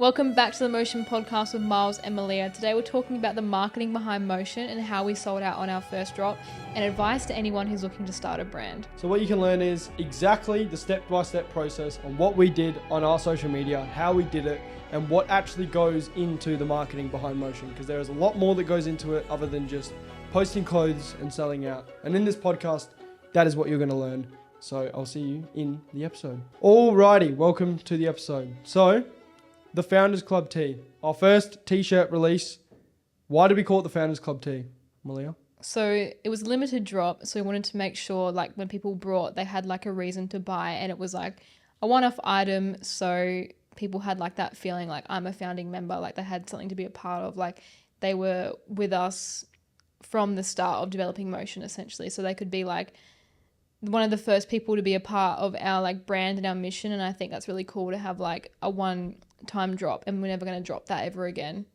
Welcome back to the Motion Podcast with Miles and Malia. Today we're talking about the marketing behind Motion and how we sold out on our first drop and advice to anyone who's looking to start a brand. So what you can learn is exactly the step-by-step process on what we did on our social media, how we did it, and what actually goes into the marketing behind Motion, because there is a lot more that goes into it other than just posting clothes and selling out. And in this podcast, that is what you're going to learn. So I'll see you in the episode. Alrighty, welcome to the episode. So, the Founders Club tee. Our first t-shirt release. Why did we call it the Founders Club tee, Malia? So it was a limited drop, so we wanted to make sure like when people brought, they had like a reason to buy, and it was like a one-off item, so people had like that feeling like I'm a founding member, like they had something to be a part of, like they were with us from the start of developing Motion essentially, so they could be like one of the first people to be a part of our like brand and our mission. And I think that's really cool to have like a one-time drop, and we're never going to drop that ever again.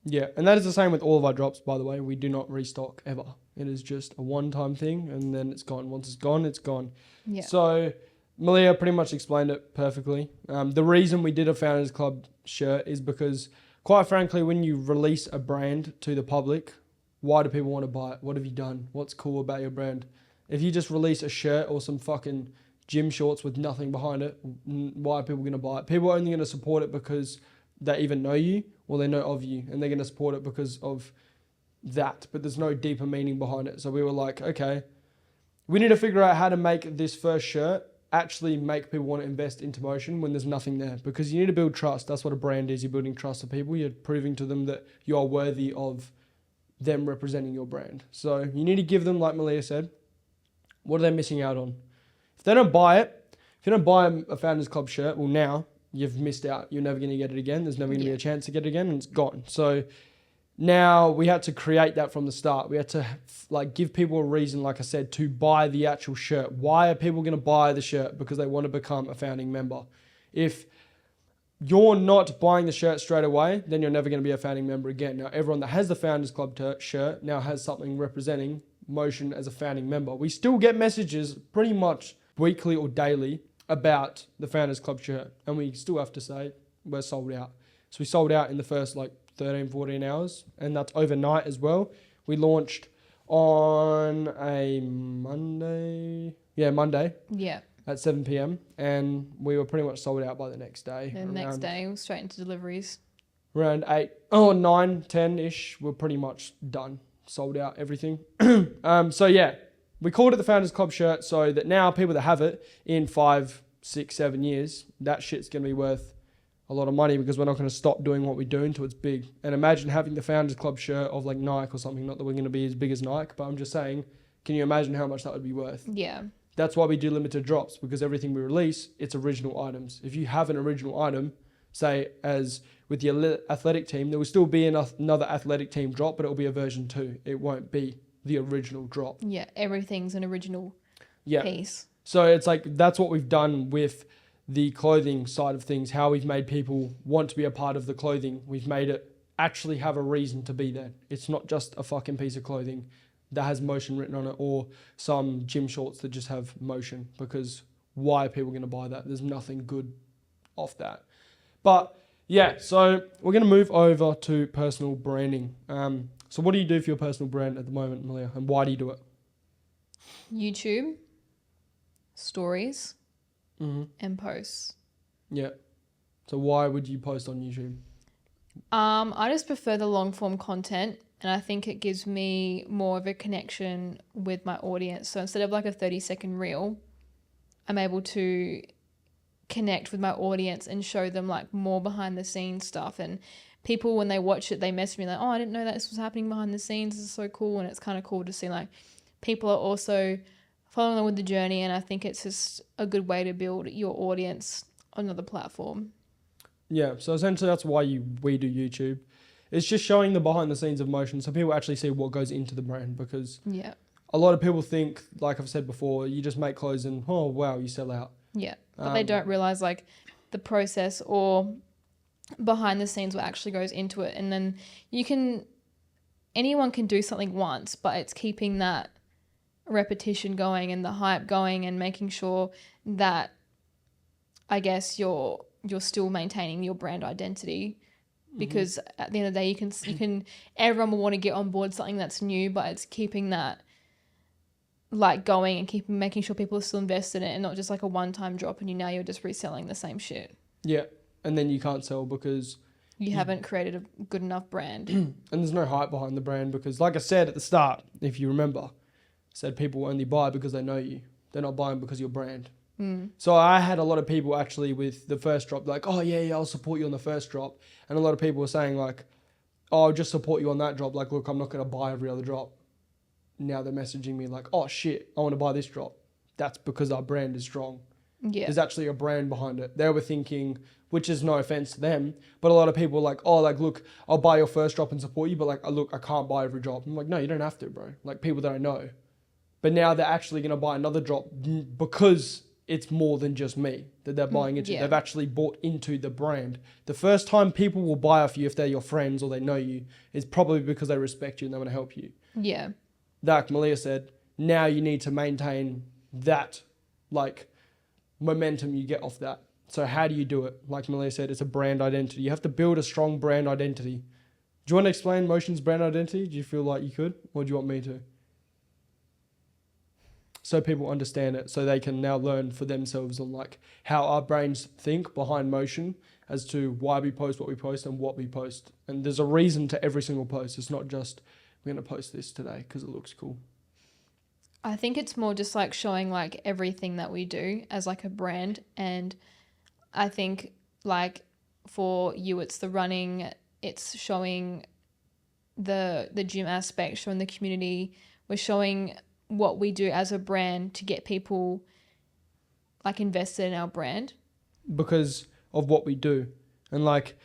Yeah, and that is the same with all of our drops, by the way. We do not restock ever. It is just a one-time thing, and then it's gone. Once it's gone, it's gone. Yeah. So Malia pretty much explained it perfectly. The reason we did a Founders Club shirt is because, quite frankly, when you release a brand to the public, why do people want to buy it? What have you done? What's cool about your brand? If you just release a shirt or some fucking gym shorts with nothing behind it, why are people going to buy it? People are only going to support it because they either know you or they know of you, and they're going to support it because of that, but there's no deeper meaning behind it. So we were like, okay, we need to figure out how to make this first shirt actually make people want to invest into Motion when there's nothing there, because you need to build trust. That's what a brand is. You're building trust with people. You're proving to them that you are worthy of them representing your brand. So you need to give them, like Malia said, what are they missing out on? If they don't buy it, if you don't buy a Founders Club shirt, well, now you've missed out. You're never going to get it again. There's never going to be a chance to get it again, and it's gone. So now we had to create that from the start. We had to like give people a reason, like I said, to buy the actual shirt. Why are people going to buy the shirt? Because they want to become a founding member. If you're not buying the shirt straight away, then you're never going to be a founding member again. Now, everyone that has the Founders Club shirt now has something representing Motion as a founding member. We still get messages pretty much weekly or daily about the Founders Club shirt, and we still have to say we're sold out. So we sold out in the first like 13, 14 hours, and that's overnight as well. We launched on a Monday. Yeah. At 7 p.m. and we were pretty much sold out by the next day. And the next day, straight into deliveries. Around 9, 10-ish, we're pretty much done. Sold out everything. So yeah, we called it the Founders Club shirt so that now people that have it in 5, 6, 7 years, that shit's going to be worth a lot of money, because we're not going to stop doing what we do until it's big. And imagine having the Founders Club shirt of like Nike or something. Not that we're going to be as big as Nike, but I'm just saying, can you imagine how much that would be worth? Yeah. That's why we do limited drops, because everything we release, it's original items. If you have an original item, say as with the athletic team, there will still be another athletic team drop, but it will be a version 2. It won't be the original drop. Yeah, everything's an original piece. So it's like, that's what we've done with the clothing side of things, how we've made people want to be a part of the clothing. We've made it actually have a reason to be there. It's not just a fucking piece of clothing that has Motion written on it, or some gym shorts that just have Motion, because why are people going to buy that? There's nothing good off that. But yeah, so we're going to move over to personal branding. So what do you do for your personal brand at the moment, Malia, and why do you do it? YouTube, stories, and posts. Yeah. So why would you post on YouTube? I just prefer the long form content, and I think it gives me more of a connection with my audience. So instead of like a 30-second reel, I'm able to connect with my audience and show them like more behind the scenes stuff. And people, when they watch it, they message me like, oh, I didn't know that this was happening behind the scenes. This is so cool. And it's kind of cool to see like people are also following along with the journey. And I think it's just a good way to build your audience on another platform. Yeah, so essentially that's why we do YouTube. It's just showing the behind the scenes of Motion, so people actually see what goes into the brand, because a lot of people think, like I've said before, you just make clothes and, oh, wow, you sell out. Yeah, but they don't realize like the process or behind the scenes what actually goes into it. And then anyone can do something once, but it's keeping that repetition going and the hype going, and making sure that, I guess, your you're still maintaining your brand identity. Because at the end of the day, you can everyone will want to get on board something that's new, but it's keeping that like going and making sure people are still invested in it and not just like a one-time drop and you're just reselling the same shit. Yeah. And then you can't sell because you haven't created a good enough brand. And there's no hype behind the brand because, like I said at the start, if you remember, I said people only buy because they know you. They're not buying because of your brand. So I had a lot of people actually with the first drop like, oh yeah, I'll support you on the first drop. And a lot of people were saying like, oh, I'll just support you on that drop. Like, look, I'm not going to buy every other drop. Now they're messaging me like, oh shit, I want to buy this drop. That's because our brand is strong. Yeah. There's actually a brand behind it. They were thinking, which is no offense to them, but a lot of people were like, oh, like, look, I'll buy your first drop and support you, but like, look, I can't buy every drop. I'm like, no, you don't have to, bro. Like, people that I know. But now they're actually going to buy another drop because it's more than just me that they're buying into. Yeah. They've actually bought into the brand. The first time people will buy off you if they're your friends or they know you is probably because they respect you and they want to help you. Yeah. Like Malia said, now you need to maintain that, like, momentum you get off that. So how do you do it? Like Malia said, it's a brand identity. You have to build a strong brand identity. Do you want to explain Motion's brand identity? Do you feel like you could? Or do you want me to? So people understand it, so they can now learn for themselves on like how our brains think behind Motion as to why we post what we post and what we post. And there's a reason to every single post. It's not just we're going to post this today because it looks cool. I think it's more just like showing like everything that we do as like a brand. And I think like for you, it's the running, it's showing the gym aspect, showing the community. We're showing what we do as a brand to get people like invested in our brand. Because of what we do. And like,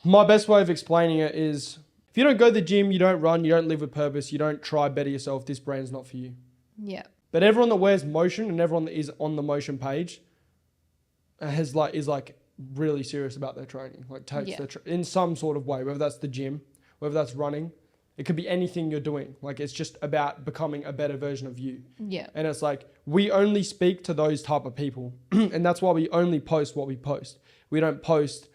my best way of explaining it is, if you don't go to the gym, you don't run, you don't live with purpose, you don't try better yourself, this brand's not for you. Yeah. But everyone that wears Motion and everyone that is on the Motion page is like really serious about their training. Like takes their in some sort of way, whether that's the gym, whether that's running, it could be anything you're doing. Like it's just about becoming a better version of you. Yeah. And it's like, we only speak to those type of people. And that's why we only post what we post. We don't post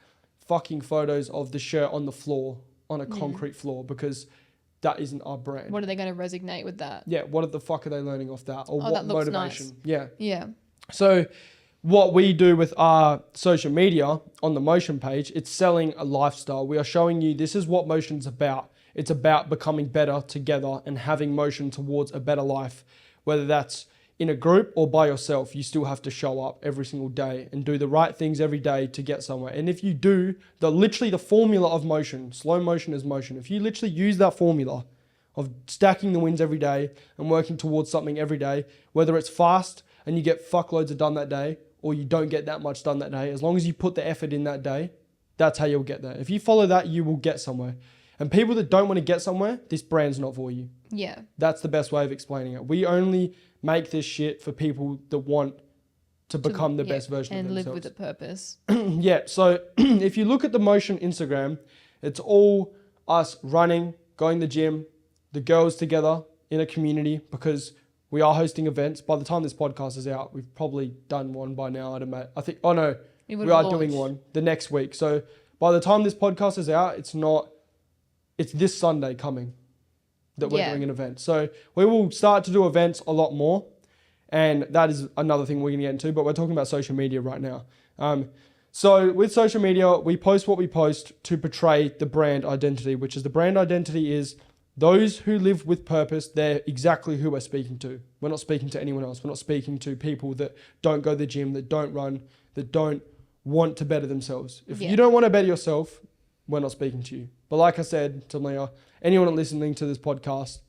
fucking photos of the shirt on the floor, on a concrete floor, because that isn't our brand. What are they going to resonate with that? Yeah, what the fuck are they learning off that? Or what that looks motivation? nice. Yeah. Yeah. So what we do with our social media on the Motion page, it's selling a lifestyle. We are showing you this is what Motion's about. It's about becoming better together and having motion towards a better life, whether that's in a group or by yourself. You still have to show up every single day and do the right things every day to get somewhere. And if you do, literally the formula of motion, slow motion is motion. If you literally use that formula of stacking the wins every day and working towards something every day, whether it's fast and you get fuckloads of done that day or you don't get that much done that day, as long as you put the effort in that day, that's how you'll get there. If you follow that, you will get somewhere. And people that don't want to get somewhere, this brand's not for you. Yeah. That's the best way of explaining it. We only make this shit for people that want to become the best version of themselves. And live with a purpose. Yeah, so if you look at the Motion Instagram, it's all us running, going to the gym, the girls together in a community, because we are hosting events. By the time this podcast is out, we've probably done one by now, I'd imagine. I think, oh no, we are doing one the next week. So by the time this podcast is out, it's this Sunday coming that we're doing an event. So we will start to do events a lot more. And that is another thing we're going to get into, but we're talking about social media right now. So with social media, we post what we post to portray the brand identity, which is the brand identity is those who live with purpose. They're exactly who we're speaking to. We're not speaking to anyone else. We're not speaking to people that don't go to the gym, that don't run, that don't want to better themselves. If you don't want to better yourself, we're not speaking to you. But like I said to Leah, anyone listening to this podcast,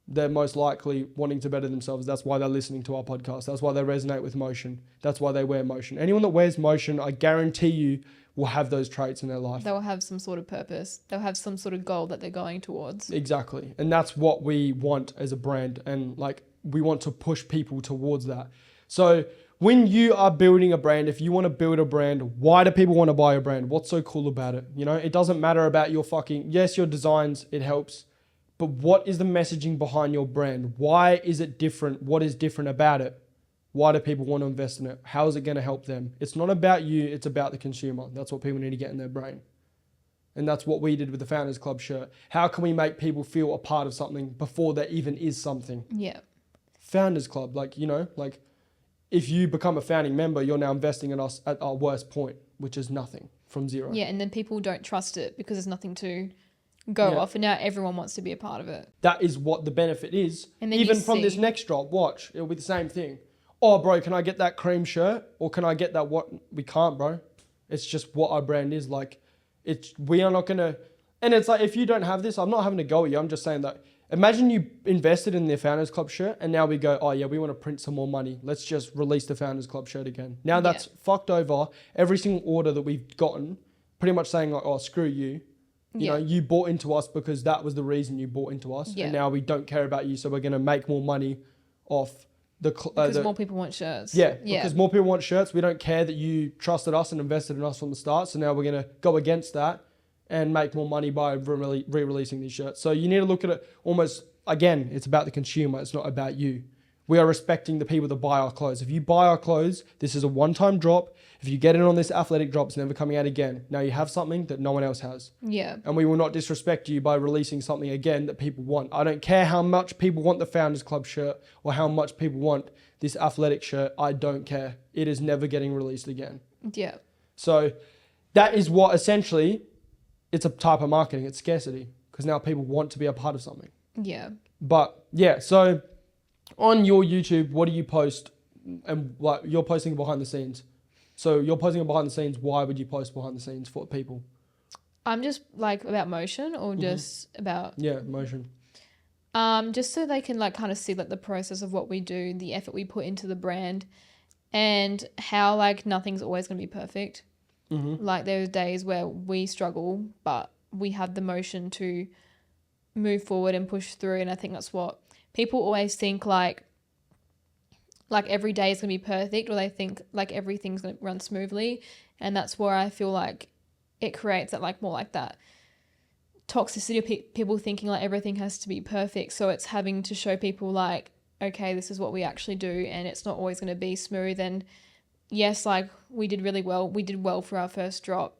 they're most likely wanting to better themselves. That's why they're listening to our podcast. That's why they resonate with motion. That's why they wear motion. Anyone that wears motion, I guarantee you, will have those traits in their life. They'll have some sort of purpose. They'll have some sort of goal that they're going towards. Exactly. And that's what we want as a brand. And like, we want to push people towards that. So when you are building a brand, if you want to build a brand, why do people want to buy a brand? What's so cool about it? You know, it doesn't matter about your yes, your designs, it helps. But what is the messaging behind your brand? Why is it different? What is different about it? Why do people want to invest in it? How is it going to help them? It's not about you, it's about the consumer. That's what people need to get in their brain. And that's what we did with the Founders Club shirt. How can we make people feel a part of something before there even is something? Yeah. Founders Club, if you become a founding member, you're now investing in us at our worst point, which is nothing from zero. Yeah, and then people don't trust it because there's nothing to go off, and now everyone wants to be a part of it. That is what the benefit is. And then even from this next drop, watch, it'll be the same thing. Oh, bro, can I get that cream shirt? Or can I get that what? We can't, bro. It's just what our brand is. Like, we are not going to... And it's like, if you don't have this, I'm not having to go at you. I'm just saying that, imagine you invested in the Founders Club shirt and now we go, oh yeah, we want to print some more money. Let's just release the Founders Club shirt again. Now that's fucked over every single order that we've gotten, pretty much saying like, oh, screw you. You know, you bought into us because that was the reason you bought into us. And now we don't care about you. So we're going to make more money off because more people want shirts. Yeah, because more people want shirts. We don't care that you trusted us and invested in us from the start. So now we're going to go against that and make more money by re-releasing these shirts. So you need to look at it almost, again, it's about the consumer. It's not about you. We are respecting the people that buy our clothes. If you buy our clothes, this is a one-time drop. If you get in on this athletic drop, it's never coming out again. Now you have something that no one else has. Yeah. And we will not disrespect you by releasing something again that people want. I don't care how much people want the Founders Club shirt or how much people want this athletic shirt. I don't care. It is never getting released again. Yeah. So that is what essentially, it's a type of marketing. It's scarcity because now people want to be a part of something. Yeah. But yeah, so on your YouTube, what do you post? And like you're posting behind the scenes. So you're posting behind the scenes. Why would you post behind the scenes for people? I'm just like about motion or just about... Yeah, motion. Just so they can like kind of see like the process of what we do, the effort we put into the brand and how like nothing's always going to be perfect. Mm-hmm. Like there's days where we struggle, but we have the motion to move forward and push through. And I think that's what people always think like every day is going to be perfect, or they think like everything's going to run smoothly. And that's where I feel like it creates that like more like that toxicity of people thinking like everything has to be perfect. So it's having to show people like, okay, this is what we actually do, and it's not always going to be smooth. And yes, like we did really well. We did well for our first drop,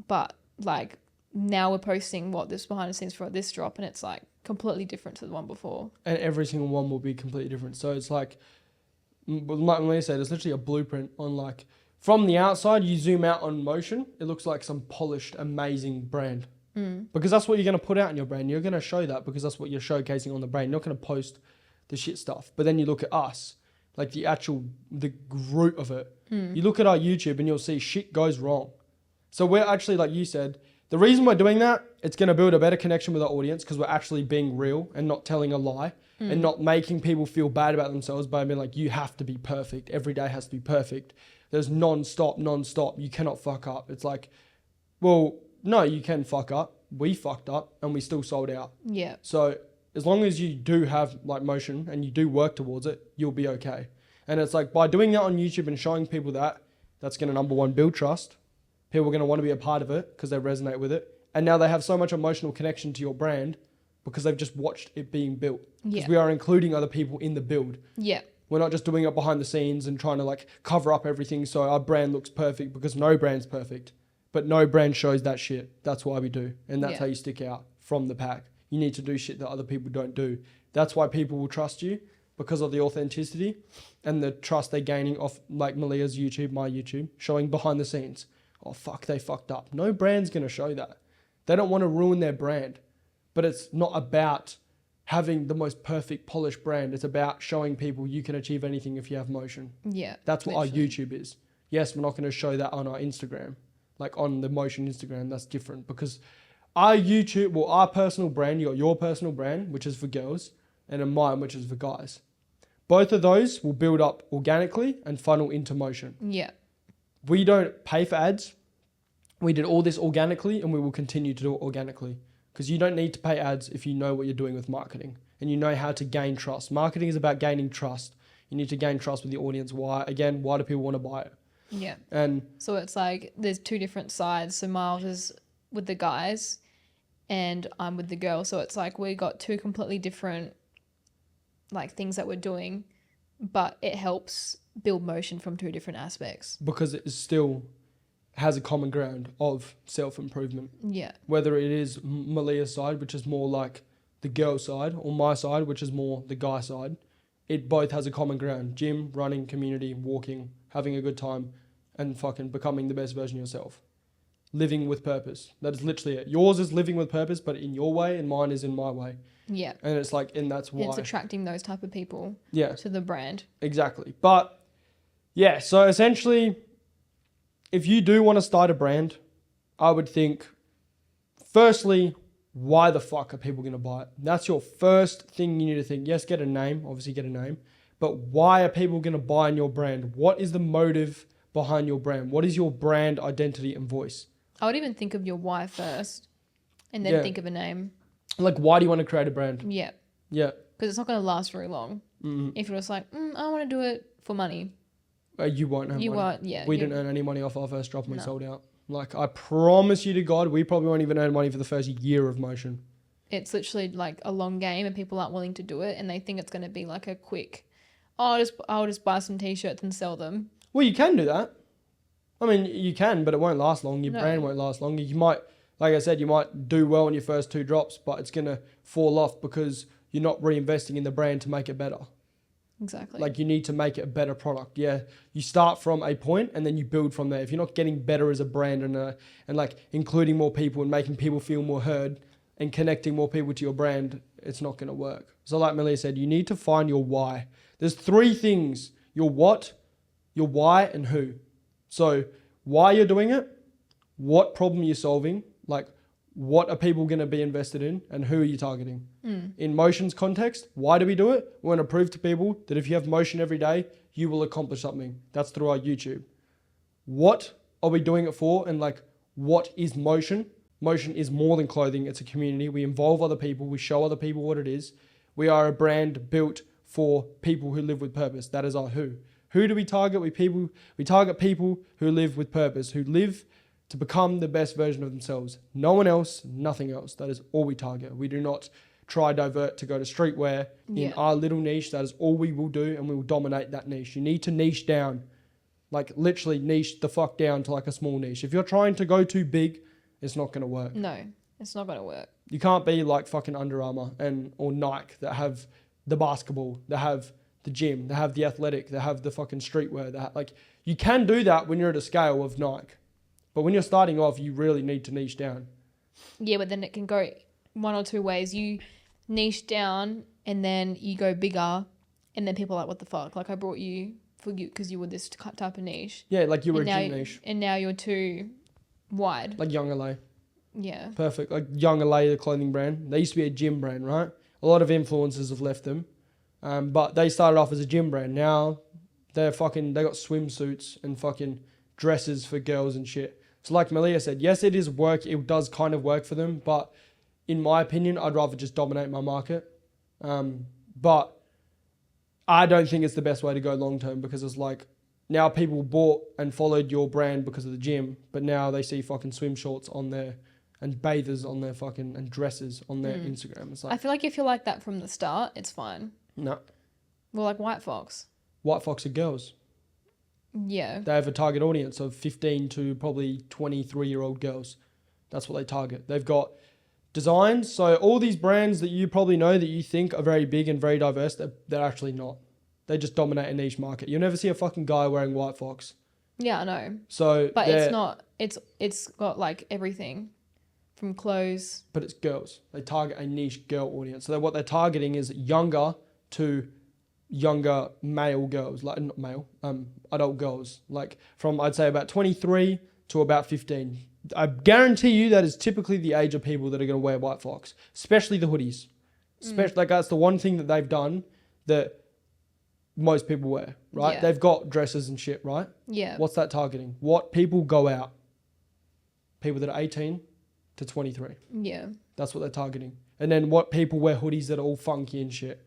but like now we're posting this behind the scenes for this drop, and it's like completely different to the one before. And every single one will be completely different. So it's like Malia said, it's literally a blueprint on like, from the outside, you zoom out on motion, it looks like some polished, amazing brand. Because that's what you're going to put out in your brand. You're going to show that because that's what you're showcasing on the brand. You're not going to post the shit stuff. But then you look at us, like the root of it. You look at our YouTube and you'll see shit goes wrong. So we're actually, like you said, the reason we're doing that, it's going to build a better connection with our audience because we're actually being real and not telling a lie and not making people feel bad about themselves by being like, you have to be perfect. Every day has to be perfect. There's non-stop. You cannot fuck up. It's like, well, no, you can fuck up. We fucked up and we still sold out. Yeah. So as long as you do have like motion and you do work towards it, you'll be okay. And it's like by doing that on YouTube and showing people that, that's going to number one, build trust. People are going to want to be a part of it because they resonate with it. And now they have so much emotional connection to your brand because they've just watched it being built. Because we are including other people in the build. Yeah. We're not just doing it behind the scenes and trying to like cover up everything so our brand looks perfect because no brand's perfect. But no brand shows that shit. That's why we do. And that's how you stick out from the pack. You need to do shit that other people don't do. That's why people will trust you because of the authenticity and the trust they're gaining off like Malia's YouTube, my YouTube, showing behind the scenes. Oh, fuck, they fucked up. No brand's going to show that. They don't want to ruin their brand. But it's not about having the most perfect polished brand. It's about showing people you can achieve anything if you have motion. Yeah. That's what our YouTube is. Yes, we're not going to show that on our Instagram. Like on the motion Instagram, that's different because our YouTube, well, our personal brand, your personal brand, which is for girls, and then mine, which is for guys. Both of those will build up organically and funnel into motion. Yeah. We don't pay for ads. We did all this organically and we will continue to do it organically because you don't need to pay ads if you know what you're doing with marketing and you know how to gain trust. Marketing is about gaining trust. You need to gain trust with the audience. Why do people want to buy it? Yeah. And so it's like there's two different sides. So Miles is with the guys and I'm with the girls. So it's like we got two completely different like things that we're doing but it helps build motion from two different aspects. Because it still has a common ground of self-improvement. Yeah. Whether it is Malia's side, which is more like the girl side, or my side, which is more the guy side, it both has a common ground. Gym, running, community, walking, having a good time, and fucking becoming the best version of yourself. Living with purpose. That is literally it. Yours is living with purpose, but in your way, and mine is in my way. Yeah. And it's like, and that's why. It's attracting those type of people Yeah. to the brand. Exactly. But yeah, so essentially, if you do want to start a brand, I would think, firstly, why the fuck are people going to buy it? That's your first thing you need to think. Yes, get a name, obviously get a name, but why are people going to buy in your brand? What is the motive behind your brand? What is your brand identity and voice? I would even think of your why first and then think of a name. Like, why do you want to create a brand? Yeah. Yeah. Because it's not going to last very long. If you're just like, I want to do it for money. You won't have You money. won't, yeah. We didn't earn any money off our first drop and we No. sold out. Like, I promise you to God, we probably won't even earn money for the first year of motion. It's literally like a long game and people aren't willing to do it and they think it's going to be like a quick, I'll just buy some t-shirts and sell them. Well, you can do that. I mean, you can, but it won't last long. Your No. brand won't last long. You might, like I said, you might do well in your first 2 drops, but it's going to fall off because you're not reinvesting in the brand to make it better. Exactly. Like, you need to make it a better product. Yeah, you start from a point and then you build from there. If you're not getting better as a brand and like including more people and making people feel more heard and connecting more people to your brand, it's not going to work. So like Malia said, you need to find your why. There's 3 things: your what, your why, and who. So why you're doing it, what problem you're solving, like what are people going to be invested in, and who are you targeting? In motion's context, why do we do it? We want to prove to people that if you have motion every day, you will accomplish something. That's through our YouTube. What are we doing it for? And like, what is motion? Motion is more than clothing. It's a community. We involve other people. We show other people what it is. We are a brand built for people who live with purpose. That is our who. Who do we target? We target people who live with purpose, who live to become the best version of themselves. No one else, nothing else. That is all we target. We do not try divert to go to streetwear in our little niche. That is all we will do, and we will dominate that niche. You need to niche down, like literally niche the fuck down to like a small niche. If you're trying to go too big, it's not going to work. No, it's not going to work. You can't be like fucking Under Armour or Nike that have the basketball, that have the gym, they have the athletic, they have the fucking streetwear. Like, you can do that when you're at a scale of Nike, but when you're starting off, you really need to niche down. Yeah, but then it can go one or two ways. You niche down and then you go bigger, and then people are like, what the fuck? Like, I brought you for you because you were this type of niche. Yeah, like you were a now, gym niche. And now you're too wide. Like Young LA. Yeah. Perfect. Like Young LA, the clothing brand. They used to be a gym brand, right? A lot of influencers have left them. But they started off as a gym brand. Now they got swimsuits and fucking dresses for girls and shit. So like Malia said, yes, it is work. It does kind of work for them. But in my opinion, I'd rather just dominate my market. But I don't think it's the best way to go long term, because it's like, now people bought and followed your brand because of the gym, but now they see fucking swim shorts on there and bathers on their fucking and dresses on their Instagram. It's like, I feel like if you're like that from the start, it's fine. no. Well, like White Fox. White Fox are girls. Yeah. They have a target audience of 15 to probably 23-year-old girls. That's what they target. They've got designs. So all these brands that you probably know that you think are very big and very diverse, they're actually not. They just dominate a niche market. You'll never see a fucking guy wearing White Fox. Yeah, I know. So, but it's not. It's got like everything, from clothes. But it's girls. They target a niche girl audience. So what they're targeting is younger to younger male girls, like not male, adult girls, like from I'd say about 23 to about 15. I guarantee you that is typically the age of people that are going to wear White Fox, especially the hoodies. Like that's the one thing that they've done that most people wear, right? Yeah. They've got dresses and shit, right? Yeah. What's that targeting? What people go out? People that are 18 to 23. Yeah. That's what they're targeting. And then what people wear hoodies that are all funky and shit?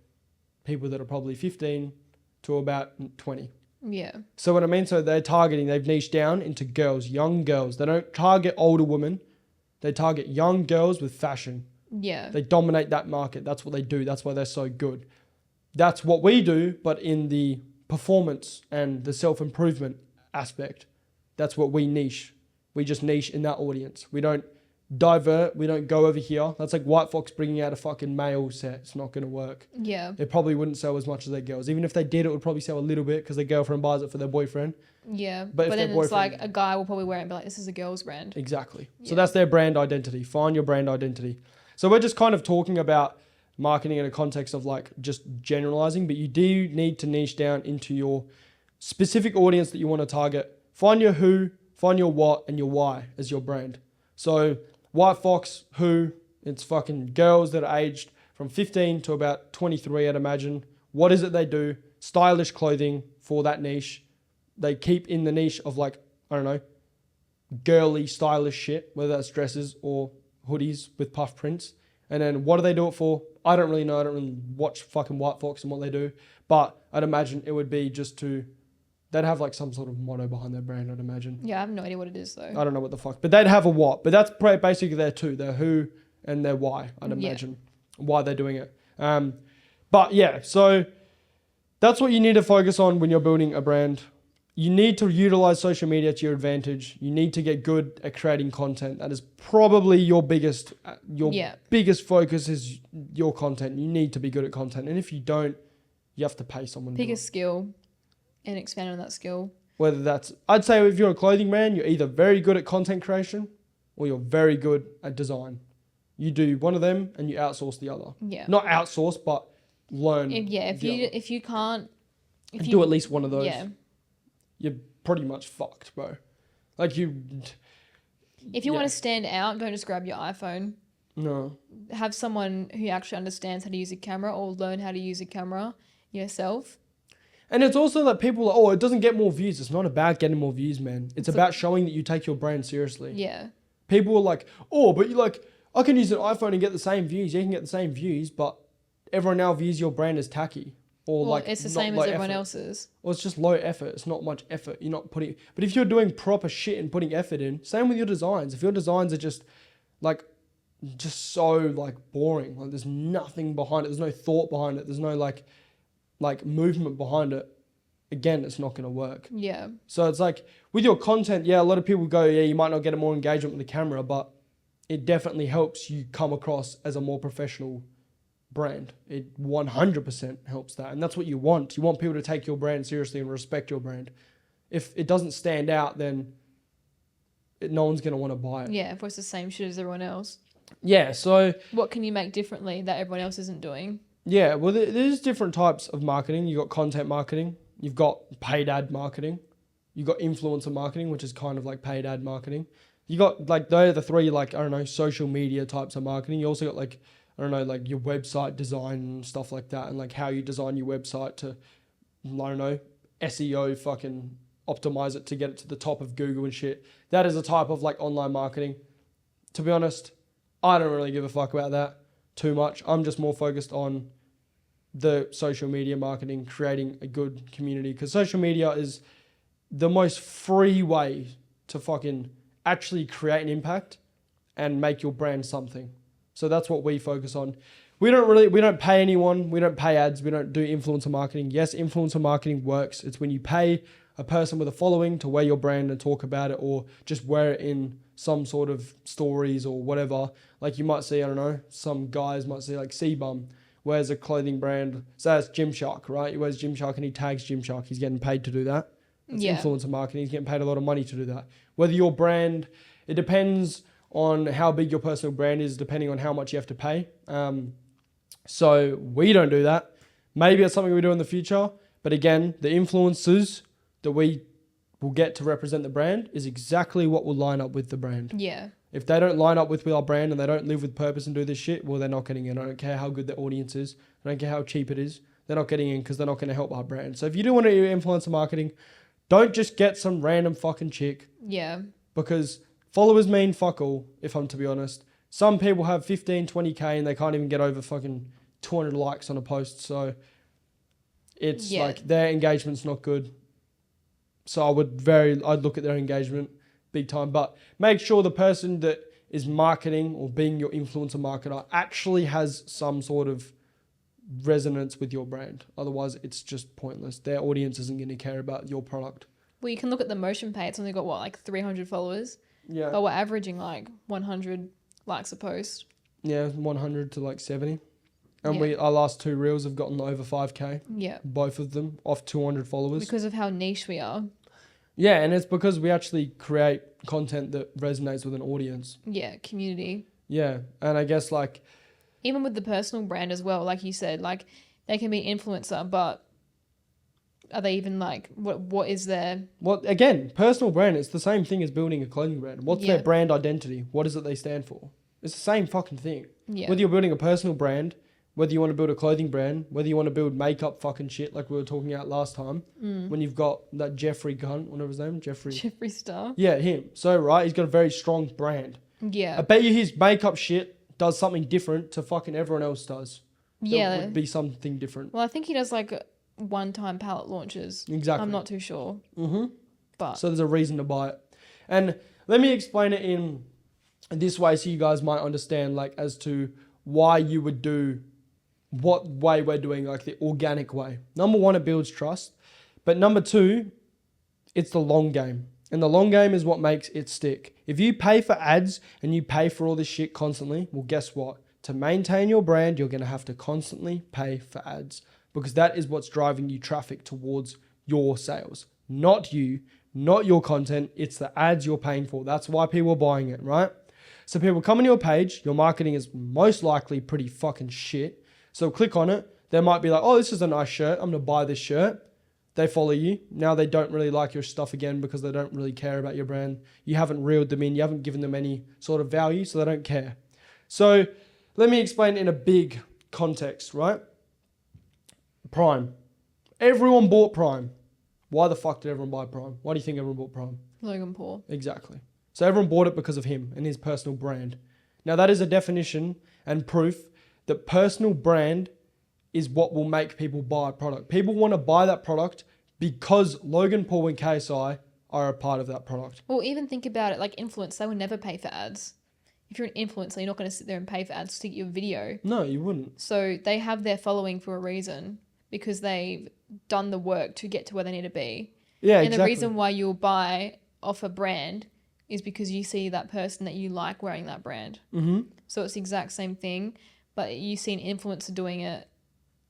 People that are probably 15 to about 20. Yeah. So what I mean, so they've niched down into girls, young girls. They don't target older women. They target young girls with fashion. Yeah. They dominate that market. That's what they do. That's why they're so good. that's what we do, but in the performance and the self-improvement aspect. That's what we niche. We just niche in that audience. We don't divert. We don't go over here. That's like White Fox bringing out a fucking male set. It's not going to work. Yeah. It probably wouldn't sell as much as their girls. Even if they did, it would probably sell a little bit because their girlfriend buys it for their boyfriend. Yeah. But But if then their it's like boyfriend- a guy will probably wear it and be like, this is a girl's brand. Exactly. So Yeah. that's their brand identity. Find your brand identity. So we're just kind of talking about marketing in a context of like just generalizing, but you do need to niche down into your specific audience that you want to target. Find your who, find your what, and your why as your brand. So White Fox, who, it's fucking girls that are aged from 15 to about 23, I'd imagine. What is it they do? Stylish clothing for that niche. They keep in the niche of like, I don't know, girly, stylish shit, whether that's dresses or hoodies with puff prints. And then what do they do it for? I don't really know. I don't really watch fucking White Fox and what they do. But I'd imagine it would be just to, they'd have like some sort of motto behind their brand, I'd imagine. Yeah, I have no idea what it is though. I don't know what the fuck. But they'd have a what. But that's basically their two. Their who and their why, I'd imagine. Why they're doing it. But yeah, so that's what you need to focus on when you're building a brand. You need to utilize social media to your advantage. You need to get good at creating content. That is probably your biggest focus is your content. You need to be good at content. And if you don't, you have to pay someone. Pick a skill and expand on that skill. Whether that's, I'd say if you're a clothing brand, you're either very good at content creation or you're very good at design. You do one of them and you outsource the other. Yeah. Not outsource, but learn. If you can't do at least one of those. Yeah. You're pretty much fucked, bro. Like If you want to stand out, don't just grab your iPhone. No. Have someone who actually understands how to use a camera or learn how to use a camera yourself. And it's also that people are, oh, it doesn't get more views. It's not about getting more views, man. It's about showing that you take your brand seriously. Yeah. People are like, oh, but you like, I can use an iPhone and get the same views. You can get the same views, but everyone now views your brand as tacky. Or like it's the same as everyone else's. Or it's just low effort. It's not much effort. You're not putting. But if you're doing proper shit and putting effort in, same with your designs. If your designs are just so like boring, like there's nothing behind it. There's no thought behind it. There's no like movement behind it. Again, it's not going to work. Yeah. So it's like with your content, yeah, a lot of people go, yeah, you might not get more engagement with the camera, but it definitely helps you come across as a more professional brand. It 100% helps that. And that's what you want. You want people to take your brand seriously and respect your brand. If it doesn't stand out, then no one's going to want to buy it. Yeah, if it's the same shit as everyone else. Yeah, so... What can you make differently that everyone else isn't doing? Yeah, well, there's different types of marketing. You've got content marketing. You've got paid ad marketing. You've got influencer marketing, which is kind of like paid ad marketing. You got like, they're the three, like, I don't know, social media types of marketing. You also got like, I don't know, like your website design and stuff like that, and like how you design your website to, I don't know, SEO fucking optimize it to get it to the top of Google and shit. That is a type of like online marketing. To be honest, I don't really give a fuck about that too much. I'm just more focused on the social media marketing, creating a good community, because social media is the most free way to fucking actually create an impact and make your brand something. So that's what we focus on. We don't pay anyone. We don't pay ads. We don't do influencer marketing. Yes, influencer marketing works. It's when you pay a person with a following to wear your brand and talk about it, or just wear it in some sort of stories or whatever. Like you might see, I don't know, some guys might see like Seabum wears a clothing brand. So that's Gymshark, right? He wears Gymshark and he tags Gymshark. He's getting paid to do that. That's influencer marketing. He's getting paid a lot of money to do that. Whether your brand, it depends on how big your personal brand is, depending on how much you have to pay. So we don't do that. Maybe it's something we do in the future. But again, the influencers that we will get to represent the brand is exactly what will line up with the brand. Yeah. If they don't line up with our brand and they don't live with purpose and do this shit, well, they're not getting in. I don't care how good the audience is. I don't care how cheap it is. They're not getting in because they're not going to help our brand. So if you do want to do influencer marketing, don't just get some random fucking chick. Yeah. Because followers mean fuck all, if I'm to be honest. Some people have 15, 20K and they can't even get over fucking 200 likes on a post. So it's like their engagement's not good. So I'd look at their engagement big time. But make sure the person that is marketing or being your influencer marketer actually has some sort of resonance with your brand. Otherwise, it's just pointless. Their audience isn't going to care about your product. Well, you can look at the Motion Pay. It's only got, what, like 300 followers? Yeah. But we're averaging like 100 likes a post. Yeah, 100 to like 70. And Yeah. our last 2 reels have gotten over 5K. Yeah. Both of them off 200 followers. Because of how niche we are. Yeah, and it's because we actually create content that resonates with an audience. Yeah, community. Yeah, and I guess like... Even with the personal brand as well, like you said, like they can be influencer, but are they even like, what is their... Well, again, personal brand, it's the same thing as building a clothing brand. What's their brand identity? What is it they stand for? It's the same fucking thing. Yeah. Whether you're building a personal brand, whether you want to build a clothing brand, whether you want to build makeup fucking shit like we were talking about last time, when you've got that Jeffrey cunt, whatever his name, Jeffree Star. Yeah, him. So, right, he's got a very strong brand. Yeah. I bet you his makeup shit does something different to fucking everyone else does. Yeah. It would be something different. Well, I think he does like one-time palette launches. Exactly. I'm not too sure. But So there's a reason to buy it. And let me explain it in this way so you guys might understand like as to why you would do what way we're doing, like the organic way. Number 1, it builds trust. But number 2, it's the long game. And the long game is what makes it stick. If you pay for ads and you pay for all this shit constantly, well, guess what? To maintain your brand, you're going to have to constantly pay for ads because that is what's driving you traffic towards your sales. Not you, not your content. It's the ads you're paying for. That's why people are buying it, right? So people come on your page, your marketing is most likely pretty fucking shit. So click on it. They might be like, oh, this is a nice shirt. I'm going to buy this shirt. They follow you. Now they don't really like your stuff again because they don't really care about your brand. You haven't reeled them in. You haven't given them any sort of value, so they don't care. So let me explain in a big context, right? Prime. Everyone bought Prime. Why the fuck did everyone buy Prime? Why do you think everyone bought Prime? Logan Paul. Exactly. So everyone bought it because of him and his personal brand. Now that is a definition and proof that personal brand is what will make people buy a product. People want to buy that product because Logan Paul and KSI are a part of that product. Well, even think about it, like influencers, they would never pay for ads. If you're an influencer, you're not going to sit there and pay for ads to get your video. No, you wouldn't. So they have their following for a reason because they've done the work to get to where they need to be. Yeah, and exactly. the reason why you'll buy off a brand is because you see that person that you like wearing that brand. Mm-hmm. So it's the exact same thing, but you see an influencer doing it,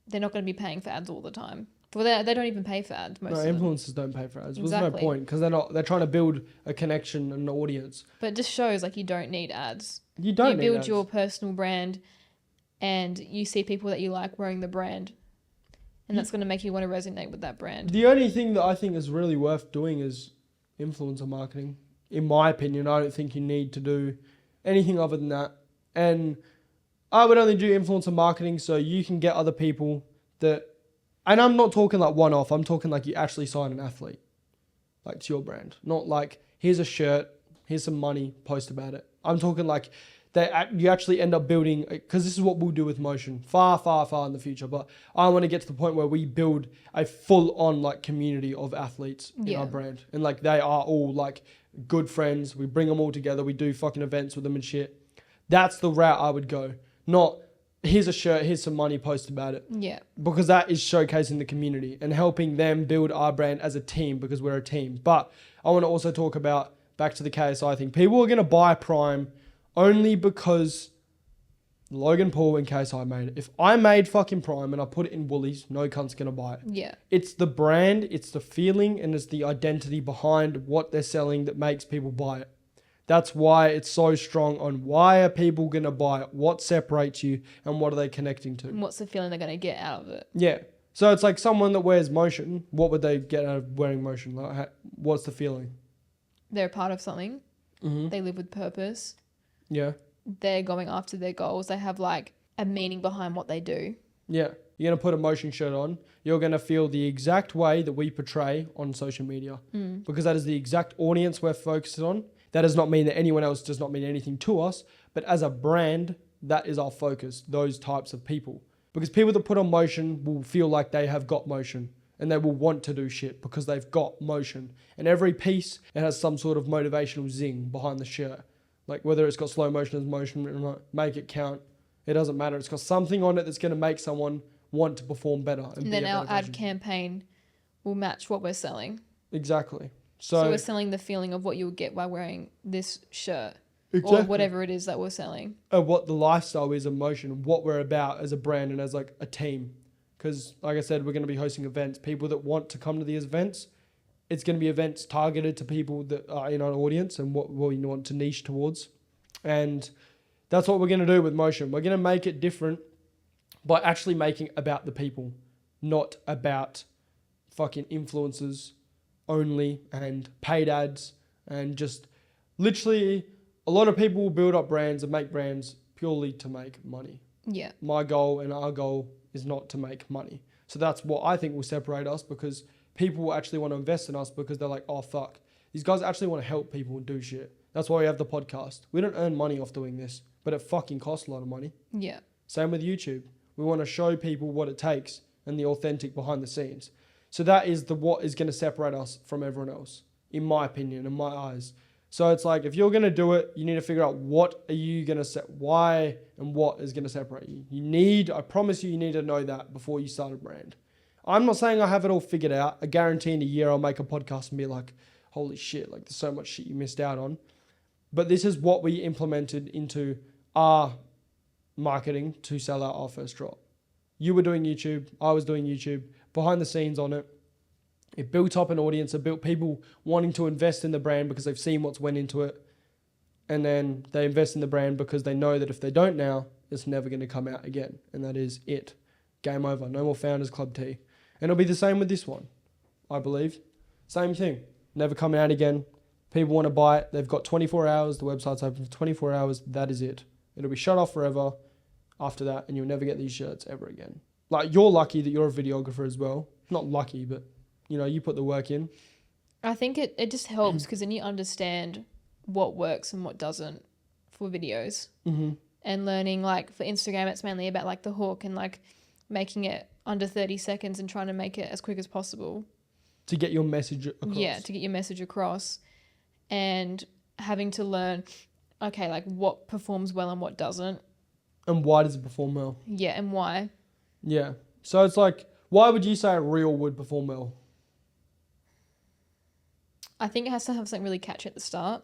they're not going to be paying for ads all the time. Well, they don't even pay for ads. Most of them. Influencers don't pay for ads. Exactly. There's no point because they're trying to build a connection and an audience. But it just shows like you don't need ads. You don't need build ads. your personal brand and you see people that you like wearing the brand. And that's going to make you want to resonate with that brand. The only thing that I think is really worth doing is influencer marketing. In my opinion, I don't think you need to do anything other than that. And I would only do influencer marketing so you can get other people that... And I'm not talking like one-off. I'm talking like you actually sign an athlete, like to your brand. Not like, here's a shirt, here's some money, post about it. I'm talking like you actually end up building, because this is what we'll do with Motion far, far, far in the future. But I want to get to the point where we build a full-on like community of athletes in our brand. And like they are all like good friends. We bring them all together. We do fucking events with them and shit. That's the route I would go. Not... here's a shirt, here's some money, post about it. Yeah. Because that is showcasing the community and helping them build our brand as a team because we're a team. But I want to also talk about, back to the KSI thing, people are going to buy Prime only because Logan Paul and KSI made it. If I made fucking Prime and I put it in Woolies, no cunt's going to buy it. Yeah. It's the brand, it's the feeling, and it's the identity behind what they're selling that makes people buy it. That's why it's so strong on why are people going to buy it, what separates you, and what are they connecting to. And what's the feeling they're going to get out of it? Yeah. So it's like someone that wears Motion, what would they get out of wearing Motion? Like, what's the feeling? They're a part of something. Mm-hmm. They live with purpose. Yeah. They're going after their goals. They have like a meaning behind what they do. Yeah. You're going to put a Motion shirt on. You're going to feel the exact way that we portray on social media. Because that is the exact audience we're focused on. That does not mean that anyone else does not mean anything to us. But as a brand, that is our focus, those types of people. Because people that put on Motion will feel like they have got motion. And they will want to do shit because they've got motion. And every piece, it has some sort of motivational zing behind the shirt. Like whether it's got slow motion as motion, make it count. It doesn't matter. It's got something on it that's going to make someone want to perform better and And be then a our better ad version. campaign will match what we're selling. Exactly. So So we're selling the feeling of what you'll get by wearing this shirt exactly. or whatever it is that we're selling. What the lifestyle is, emotion, what we're about as a brand and as like a team. Because like I said, we're going to be hosting events. People that want to come to these events, it's going to be events targeted to people that are in our audience and what we want to niche towards. And that's what we're going to do with Motion. We're going to make it different by actually making about the people, not about fucking influencers only and paid ads and just literally a lot of people will build up brands and make brands purely to make money. Yeah. My goal and our goal is not to make money. So that's what I think will separate us, because people will actually want to invest in us because they're like, oh fuck, these guys actually want to help people and do shit. That's why we have the podcast. We don't earn money off doing this, but it fucking costs a lot of money. Yeah. Same with YouTube. We want to show people what it takes and the authentic behind the scenes. So that is what is going to separate us from everyone else, in my opinion, in my eyes. So it's like, if you're going to do it, you need to figure out what are you going to set, why and what is going to separate you. I promise you need to know that before you start a brand. I'm not saying I have it all figured out. I guarantee in a year I'll make a podcast and be like, holy shit, like there's so much shit you missed out on. But this is what we implemented into our marketing to sell out our first drop. You were doing YouTube, I was doing YouTube, behind the scenes on it. It built up an audience, it built people wanting to invest in the brand because they've seen what's went into it. And then they invest in the brand because they know that if they don't now, it's never going to come out again. And that is it. Game over. No more Founders Club tea. And it'll be the same with this one, I believe. Same thing. Never coming out again. People want to buy it. They've got 24 hours. The website's open for 24 hours. That is it. It'll be shut off forever after that, and you'll never get these shirts ever again. Like, you're lucky that you're a videographer as well. Not lucky, but, you know, you put the work in. I think it just helps because then you understand what works and what doesn't for videos. Mm-hmm. And learning, like, for Instagram, it's mainly about, like, the hook and, like, making it under 30 seconds and trying to make it as quick as possible. To get your message across. Yeah, to get your message across. And having to learn, okay, like, what performs well and what doesn't. And why does it perform well? Yeah, and why. Yeah. So it's like, why would you say a reel would perform well? I think it has to have something really catchy at the start.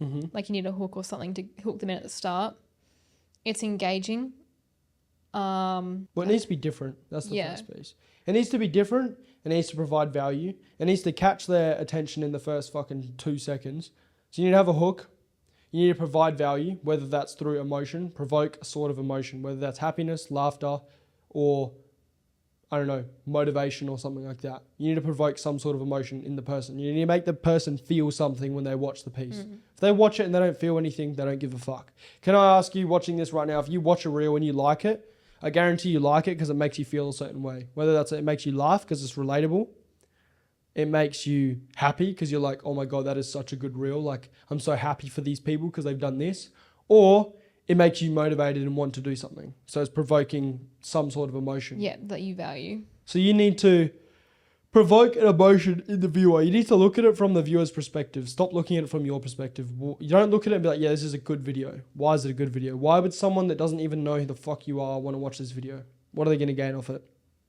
Mm-hmm. Like, you need a hook or something to hook them in at the start. It's engaging. Well, it needs to be different. That's the Yeah. first piece. It needs to be different. It needs to provide value. It needs to catch their attention in the first fucking 2 seconds. So you need to have a hook. You need to provide value, whether that's through emotion, provoke a sort of emotion, whether that's happiness, laughter, or, I don't know, motivation or something like that. You need to provoke some sort of emotion in the person. You need to make the person feel something when they watch the piece. Mm-hmm. If they watch it and they don't feel anything, they don't give a fuck. Can I ask you, watching this right now, if you watch a reel and you like it, I guarantee you like it because it makes you feel a certain way. Whether that's it makes you laugh because it's relatable. It makes you happy because you're like, oh my God, that is such a good reel. Like, I'm so happy for these people because they've done this. Or it makes you motivated and want to do something. So it's provoking some sort of emotion. Yeah, that you value. So you need to provoke an emotion in the viewer. You need to look at it from the viewer's perspective. Stop looking at it from your perspective. You don't look at it and be like, yeah, this is a good video. Why is it a good video? Why would someone that doesn't even know who the fuck you are want to watch this video? What are they going to gain off it?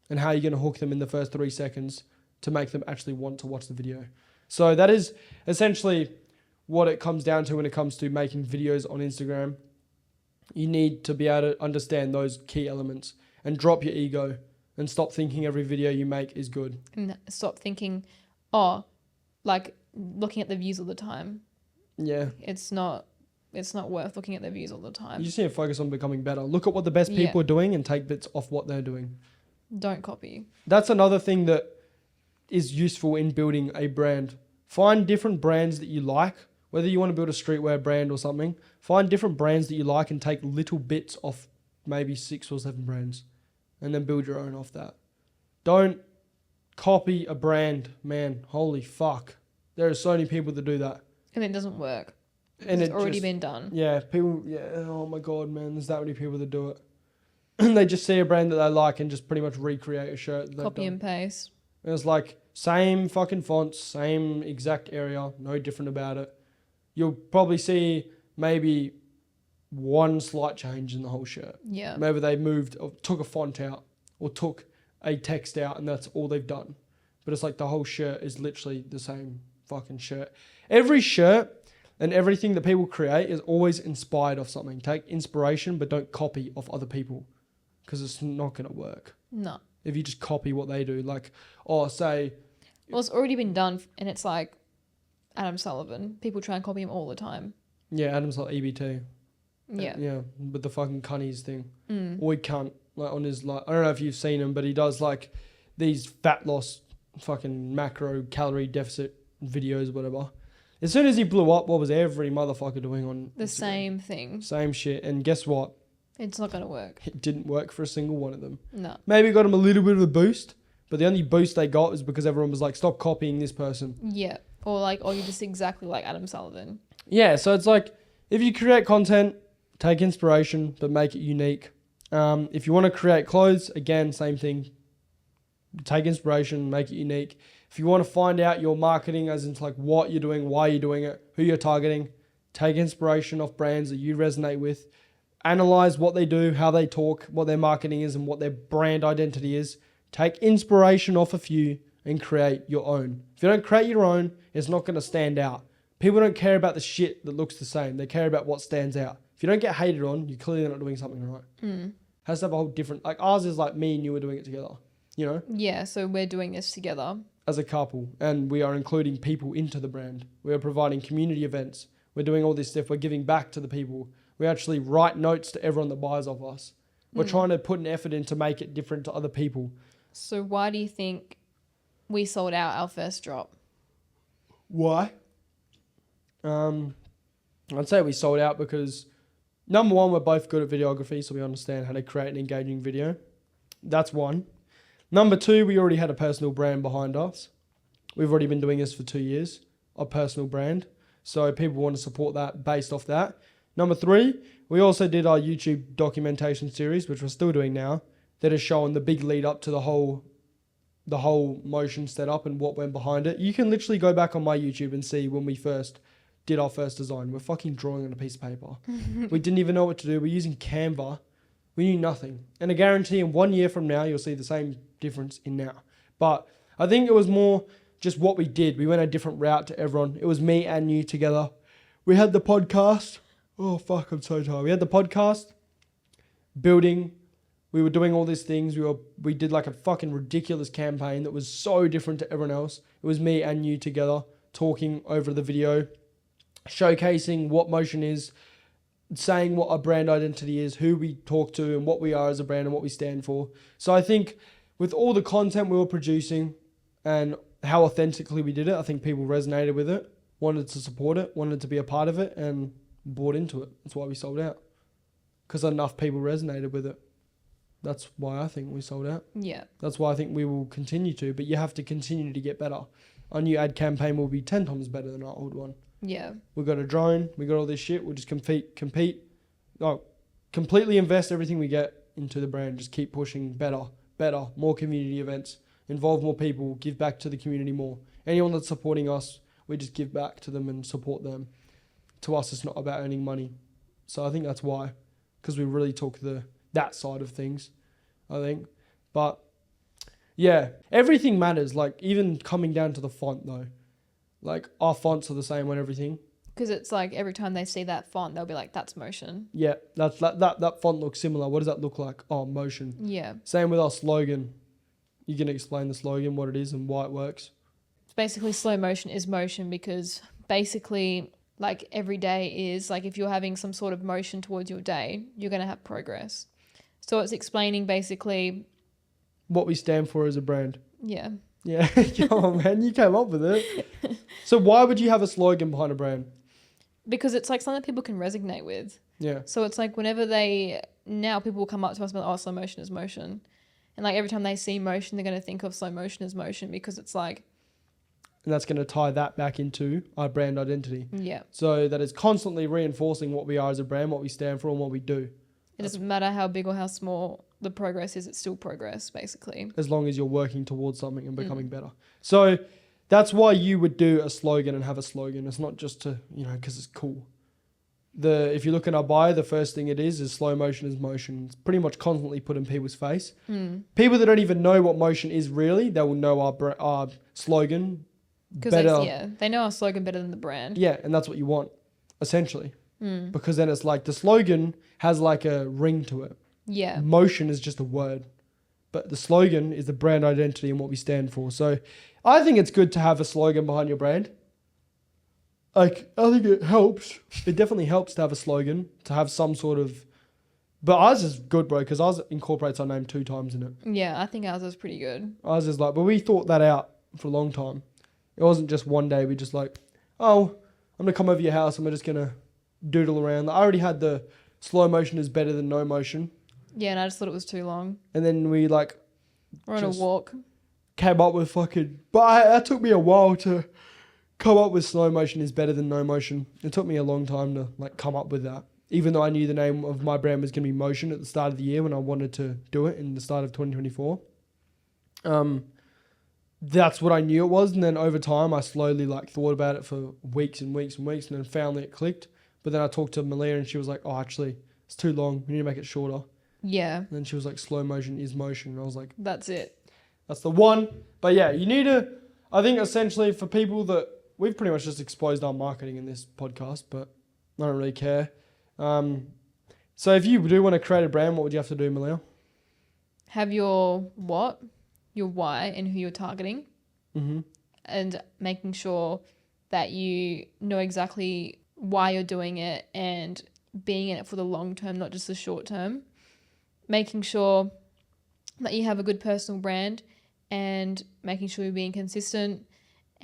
And how are you going to hook them in the first 3 seconds to make them actually want to watch the video? So that is essentially what it comes down to when it comes to making videos on Instagram. You need to be able to understand those key elements and drop your ego and stop thinking every video you make is good. And stop thinking, oh, like looking at the views all the time. Yeah. It's not worth looking at the views all the time. You just need to focus on becoming better. Look at what the best people are doing and take bits off what they're doing. Don't copy. That's another thing that is useful in building a brand. Find different brands that you like, whether you want to build a streetwear brand or something. Find different brands that you like and take little bits off maybe 6 or 7 brands and then build your own off that. Don't copy a brand, man. Holy fuck. There are so many people that do that. And it doesn't work. And it's already been done. Yeah, people, yeah, oh my God, man, there's that many people that do it. And they just see a brand that they like and just pretty much recreate a shirt. Copy and paste. And it's like, same fucking fonts, same exact area, no different about it. You'll probably see maybe one slight change in the whole shirt. Yeah. Maybe they moved or took a font out or took a text out and that's all they've done. But it's like the whole shirt is literally the same fucking shirt. Every shirt and everything that people create is always inspired off something. Take inspiration, but don't copy off other people because it's not going to work. No. If you just copy what they do, like, oh, say... Well, it's already been done and it's like Adam Sullivan. People try and copy him all the time. Yeah, Adam's like EBT. Yeah. Yeah, with the fucking cunnies thing. Mm. Or he can't, like, on his, like, I don't know if you've seen him, but he does, like, these fat loss fucking macro calorie deficit videos, whatever. As soon as he blew up, what was every motherfucker doing on The Instagram? same thing. Same shit. And guess what? It's not going to work. It didn't work for a single one of them. No. Maybe it got him a little bit of a boost, but the only boost they got was because everyone was like, stop copying this person. Yeah. Or like, oh, you're just exactly like Adam Sullivan. Yeah, so it's like, if you create content, take inspiration, but make it unique. If you want to create clothes, again, same thing. Take inspiration, make it unique. If you want to find out your marketing, as in like what you're doing, why you're doing it, who you're targeting, take inspiration off brands that you resonate with. Analyze what they do, how they talk, what their marketing is, and what their brand identity is. Take inspiration off a few and create your own. If you don't create your own, it's not going to stand out. People don't care about the shit that looks the same. They care about what stands out. If you don't get hated on, you're clearly not doing something right. Mm. Has to have a whole different... Like ours is like me and you are doing it together, you know? Yeah, so we're doing this together. As a couple. And we are including people into the brand. We are providing community events. We're doing all this stuff. We're giving back to the people. We actually write notes to everyone that buys off us. We're trying to put an effort in to make it different to other people. So why do you think we sold out our first drop? Why? I'd say we sold out because, number one, we're both good at videography, so we understand how to create an engaging video. That's one. Number two, we already had a personal brand behind us. We've already been doing this for 2 years, a personal brand. So people want to support that based off that. Number three, we also did our YouTube documentation series, which we're still doing now, that is showing the big lead up to the whole motion setup and what went behind it. You can literally go back on my YouTube and see when we first did our first design. We're fucking drawing on a piece of paper. We didn't even know what to do. We're using Canva. We knew nothing. And I guarantee in 1 year from now, you'll see the same difference in now. But I think it was more just what we did. We went a different route to everyone. It was me and you together. We had the podcast. Oh, fuck, I'm so tired. We had the podcast, building. We were doing all these things. We did like a fucking ridiculous campaign that was so different to everyone else. It was me and you together talking over the video, showcasing what motion is, saying what our brand identity is, who we talk to and what we are as a brand and what we stand for. So I think with all the content we were producing and how authentically we did it, I think people resonated with it, wanted to support it, wanted to be a part of it and bought into it. That's why we sold out. Because enough people resonated with it. That's why I think we sold out. Yeah. That's why I think we will continue to, but you have to continue to get better. Our new ad campaign will be 10 times better than our old one. Yeah. We've got a drone. We got all this shit. We'll just completely invest everything we get into the brand. Just keep pushing better, more community events, involve more people, give back to the community more. Anyone that's supporting us, we just give back to them and support them. To us, it's not about earning money. So I think that's why, because we really took that side of things, I think. But yeah, everything matters. Like even coming down to the font though. Like our fonts are the same on everything. Because it's like every time they see that font, they'll be like, that's motion. Yeah, that font looks similar. What does that look like? Oh, motion. Yeah. Same with our slogan. You can explain the slogan, what it is and why it works. It's basically slow motion is motion because basically like every day is like if you're having some sort of motion towards your day, you're going to have progress. So it's explaining basically what we stand for as a brand. Yeah. Yeah, come on, man, you came up with it. So why would you have a slogan behind a brand? Because it's like something people can resonate with. Yeah. So it's like whenever now people will come up to us and be like, oh, slow motion is motion. And like every time they see motion, they're going to think of slow motion as motion because it's like. And that's going to tie that back into our brand identity. Yeah. So that is constantly reinforcing what we are as a brand, what we stand for and what we do. It doesn't matter how big or how small the progress is, it's still progress, basically. As long as you're working towards something and becoming better. So that's why you would do a slogan and have a slogan. It's not just to, because it's cool. if you look at our bio, the first thing it is slow motion is motion. It's pretty much constantly put in people's face. People that don't even know what motion is really, they will know our slogan better. They know our slogan better than the brand. Yeah, and that's what you want, essentially. Because then it's like the slogan has like a ring to it. Yeah. Motion is just a word. But the slogan is the brand identity and what we stand for. So I think it's good to have a slogan behind your brand. Like, I think it helps. It definitely helps to have a slogan, to have some sort of... But ours is good, bro, because ours incorporates our name 2 times in it. Yeah, I think ours is pretty good. Ours is like... But we thought that out for a long time. It wasn't just one day. We just like, oh, I'm going to come over your house and we're just going to doodle around. I already had the slow motion is better than no motion. Yeah, and I just thought it was too long. And then we like... We're on a walk. Came up with fucking... But that took me a while to come up with slow motion is better than no motion. It took me a long time to like come up with that. Even though I knew the name of my brand was going to be Motion at the start of the year when I wanted to do it in the start of 2024. That's what I knew it was. And then over time, I slowly like thought about it for weeks and weeks and weeks. And then finally it clicked. But then I talked to Malia and she was like, oh, actually, it's too long. We need to make it shorter. Yeah. And then she was like, slow motion is motion. And I was like... That's it. That's the one. But yeah, you need to... I think essentially for people that... We've pretty much just exposed our marketing in this podcast, but I don't really care. So if you do want to create a brand, what would you have to do, Malia? Have your what, your why, and who you're targeting. And making sure that you know exactly why you're doing it and being in it for the long term, not just the short term. Making sure that you have a good personal brand and making sure you're being consistent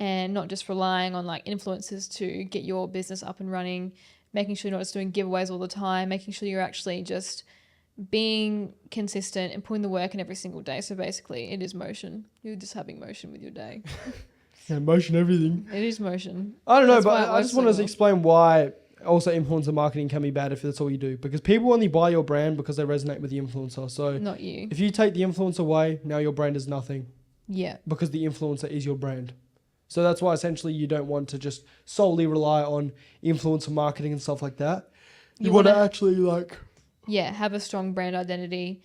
and not just relying on like influencers to get your business up and running, making sure you're not just doing giveaways all the time, making sure you're actually just being consistent and putting the work in every single day. So basically it is motion. You're just having motion with your day. Yeah, motion everything. It is motion. I don't know, but I just want to explain why also influencer marketing can be bad if that's all you do. Because people only buy your brand because they resonate with the influencer. So not you. If you take the influencer away, now your brand is nothing. Yeah. Because the influencer is your brand. So that's why essentially you don't want to just solely rely on influencer marketing and stuff like that. You want to actually like... Yeah, have a strong brand identity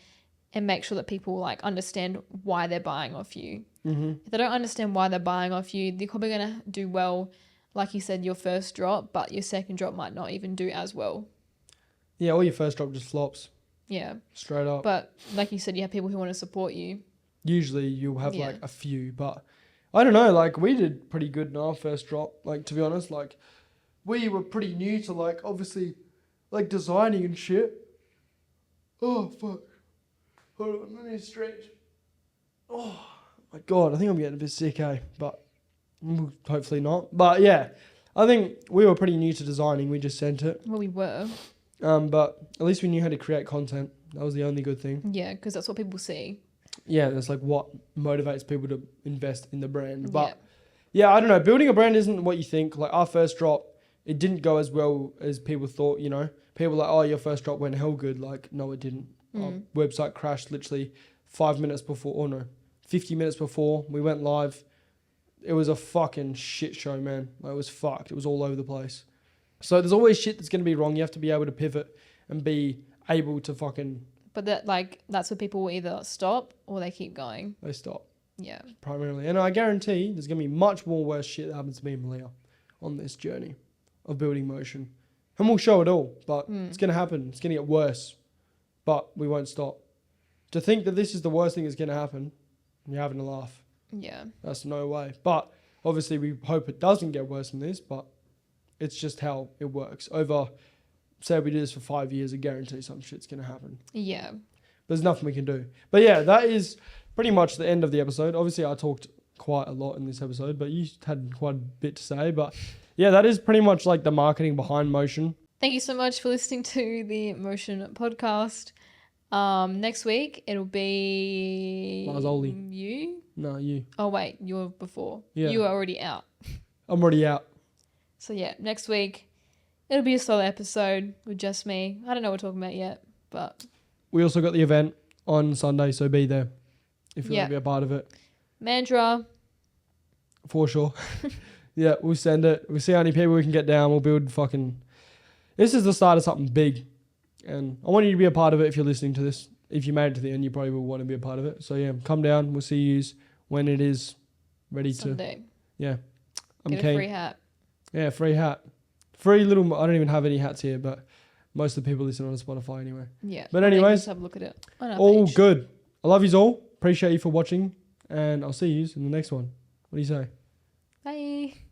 and make sure that people like understand why they're buying off you. If they don't understand why they're buying off you, they're probably going to do well, like you said, your first drop, but your second drop might not even do as well. Yeah, or your first drop just flops. Yeah. Straight up. But like you said, you have people who want to support you. Usually you'll have like a few, but... I don't know, like, we did pretty good in our first drop. Like, to be honest, like, we were pretty new to, like, obviously, like, designing and shit. Oh, fuck. Hold on, let me stretch. Oh, my God, I think I'm getting a bit sick, eh? But hopefully not. But, yeah, I think we were pretty new to designing. We just sent it. Well, we were. But at least we knew how to create content. That was the only good thing. Yeah, because that's what people see. Yeah, that's like what motivates people to invest in the brand. But yeah, I don't know. Building a brand isn't what you think. Like our first drop, it didn't go as well as people thought, you know. People were like, oh, your first drop went hell good. Like, no, it didn't. Our website crashed literally 5 minutes before, or no, 50 minutes before we went live. It was a fucking shit show, man. Like, it was fucked. It was all over the place. So there's always shit that's going to be wrong. You have to be able to pivot and be able to fucking... But that's where people will either stop or they keep going. They stop. Yeah. Primarily. And I guarantee there's going to be much more worse shit that happens to me and Malia on this journey of building motion. And we'll show it all, but it's going to happen. It's going to get worse, but we won't stop. To think that this is the worst thing that's going to happen, you're having a laugh. Yeah. That's no way. But obviously we hope it doesn't get worse than this, but it's just how it works. Over... Say we do this for 5 years, I guarantee some shit's going to happen. Yeah. There's nothing we can do. But yeah, that is pretty much the end of the episode. Obviously, I talked quite a lot in this episode, but you had quite a bit to say. But yeah, that is pretty much like the marketing behind motion. Thank you so much for listening to the Motion podcast. Next week, it'll be... Marzoli. You? No, you. Oh, wait, you were before. Yeah. You were already out. I'm already out. So yeah, next week... It'll be a solo episode with just me. I don't know what we're talking about yet, but... We also got the event on Sunday, so be there if you want to be a part of it. Mantra. For sure. Yeah, we'll send it. We'll see how many people we can get down. We'll build fucking... this is the start of something big. And I want you to be a part of it if you're listening to this. If you made it to the end, you probably will want to be a part of it. So, yeah, come down. We'll see you when it is ready Someday. to... Yeah. I'm Get keen. a free hat. Yeah, free hat. Free little... I don't even have any hats here, but most of the people listen on Spotify anyway. Yeah. But anyways, just have a look at it on our all page. good. I love yous all. Appreciate you for watching. And I'll see yous in the next one. What do you say? Bye.